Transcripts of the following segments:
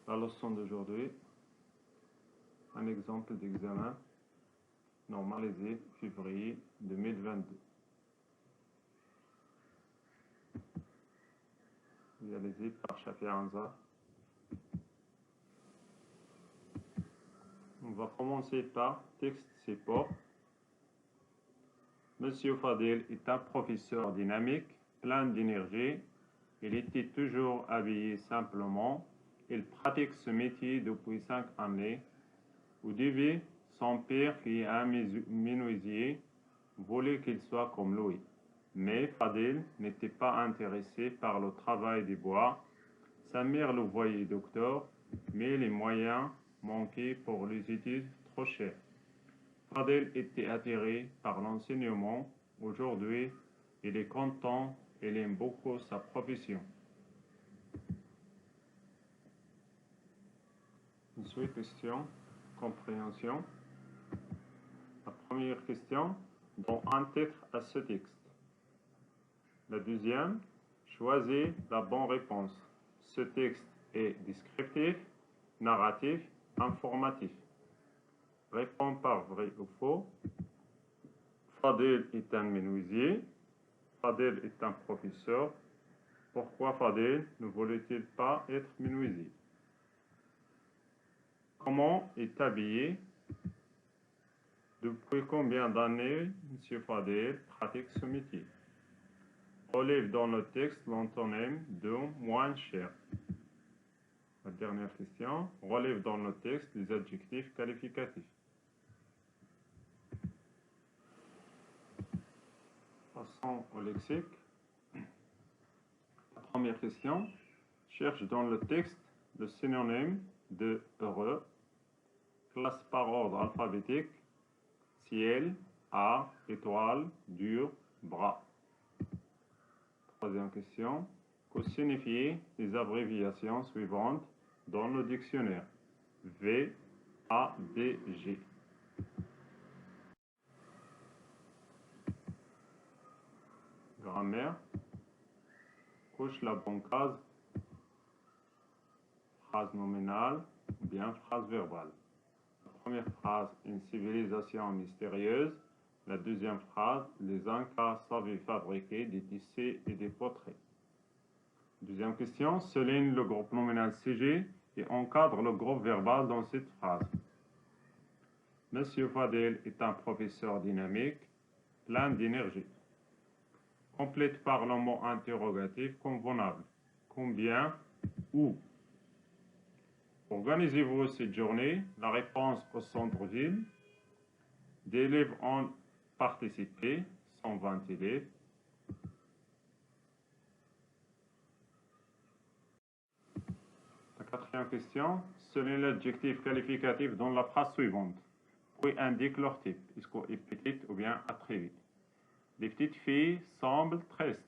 La leçon d'aujourd'hui, un exemple d'examen normalisé février 2022. Réalisé par Shafi Anza. On va commencer par texte support. Monsieur Fadil est un professeur dynamique, plein d'énergie. Il était toujours habillé simplement. Il pratique ce métier depuis 5 années. Au début, son père, qui est un menuisier, voulait qu'il soit comme lui. Mais Fadil n'était pas intéressé par le travail des bois. Sa mère le voyait docteur, mais les moyens manquaient pour les études trop chères. Fadil était attiré par l'enseignement. Aujourd'hui, il est content, il aime beaucoup sa profession. Ensuite, question, compréhension. La première question, donne un titre à ce texte. La deuxième, choisis la bonne réponse. Ce texte est descriptif, narratif, informatif. Réponds par vrai ou faux. Fadil est un menuisier. Fadil est un professeur. Pourquoi Fadil ne voulait-il pas être menuisier? Comment est habillé? Depuis combien d'années M. Fadil pratique ce métier? Relève dans le texte l'antonyme de moins cher. La dernière question. Relève dans le texte les adjectifs qualificatifs. Passons au lexique. La première question. Cherche dans le texte le synonyme de heureux. Classe par ordre alphabétique. Ciel, A, étoile, dur, bras. Troisième question. Que signifient les abréviations suivantes dans le dictionnaire? V, A, D, G. Grammaire. Coche la bonne case. Phrase nominale ou bien phrase verbale. La première phrase, une civilisation mystérieuse. La deuxième phrase, les Incas savaient fabriquer des tissus et des poteries. Deuxième question, souligne le groupe nominal CG et encadre le groupe verbal dans cette phrase. Monsieur Fadil est un professeur dynamique, plein d'énergie. Complète par le mot interrogatif convenable. Combien? Où? Organisez-vous cette journée? La réponse au centre-ville. Des élèves ont participé, 120 élèves. La quatrième question, souligne l'adjectif qualificatif dans la phrase suivante. Puis indique leur type. Est-ce qu'elle est petite ou bien très vite? Les petites filles semblent tristes.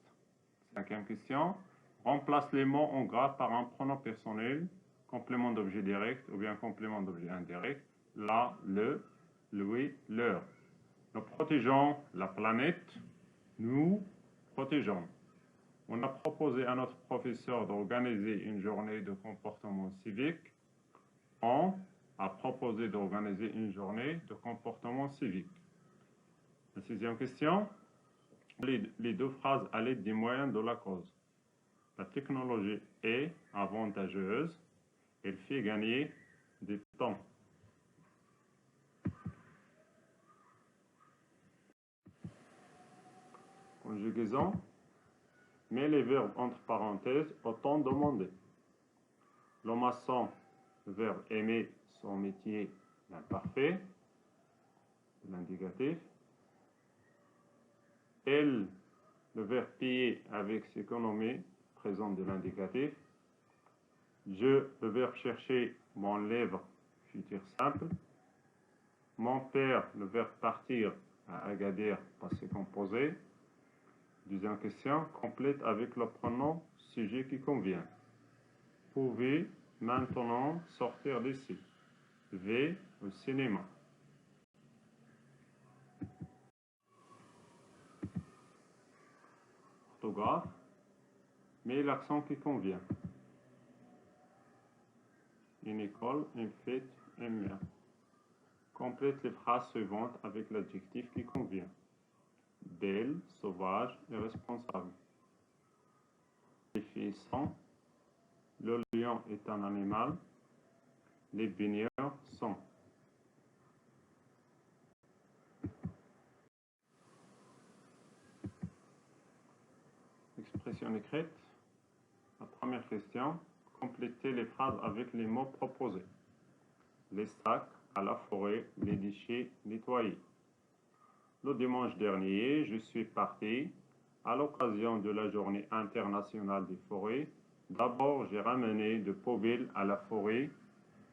Cinquième question, remplace les mots en gras par un pronom personnel, complément d'objet direct ou bien complément d'objet indirect. La, le, lui, leur. Nous protégeons la planète, nous protégeons. On a proposé à notre professeur d'organiser une journée de comportement civique. On a proposé d'organiser une journée de comportement civique. La sixième question, les deux phrases à l'aide des moyens de la cause. La technologie est avantageuse, elle fait gagner du temps. Conjugaison, mets les verbes entre parenthèses au temps demandé. Le maçon, le verbe aimer son métier, l'imparfait, l'indicatif. Elle, le verbe payer avec s'économiser, présent de l'indicatif. Je, le verbe chercher, mon lèvre, futur simple. Mon père, le verbe partir à Agadir, passé composé. Deuxième question, complète avec le pronom sujet qui convient. Pouvez maintenant sortir d'ici. V au cinéma. Orthographe, mets l'accent qui convient. une école, une fête, une mère. Complète les phrases suivantes avec l'adjectif qui convient. Belle, sauvage et responsable. Les filles sont. Le lion est un animal. Les baigneurs sont. Expression écrite. La première question. Complétez les phrases avec les mots proposés. Les sacs à la forêt, les déchets nettoyés. Le dimanche dernier, je suis parti à l'occasion de la journée internationale des forêts. D'abord, j'ai ramené de poubelles à la forêt,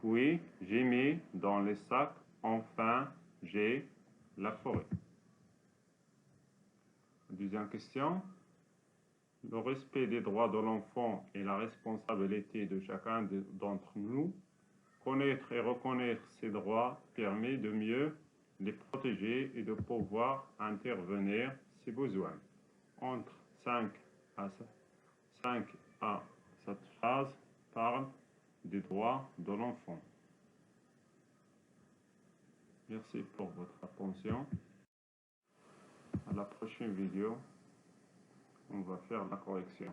puis j'ai mis dans les sacs. Enfin, j'ai la forêt. Deuxième question. Le respect des droits de l'enfant est la responsabilité de chacun d'entre nous. Connaître et reconnaître ces droits permet de mieux les protéger et de pouvoir intervenir si besoin. Entre 5 à 7 phrases parlent des droits de l'enfant. Merci pour votre attention. À la prochaine vidéo, on va faire la correction.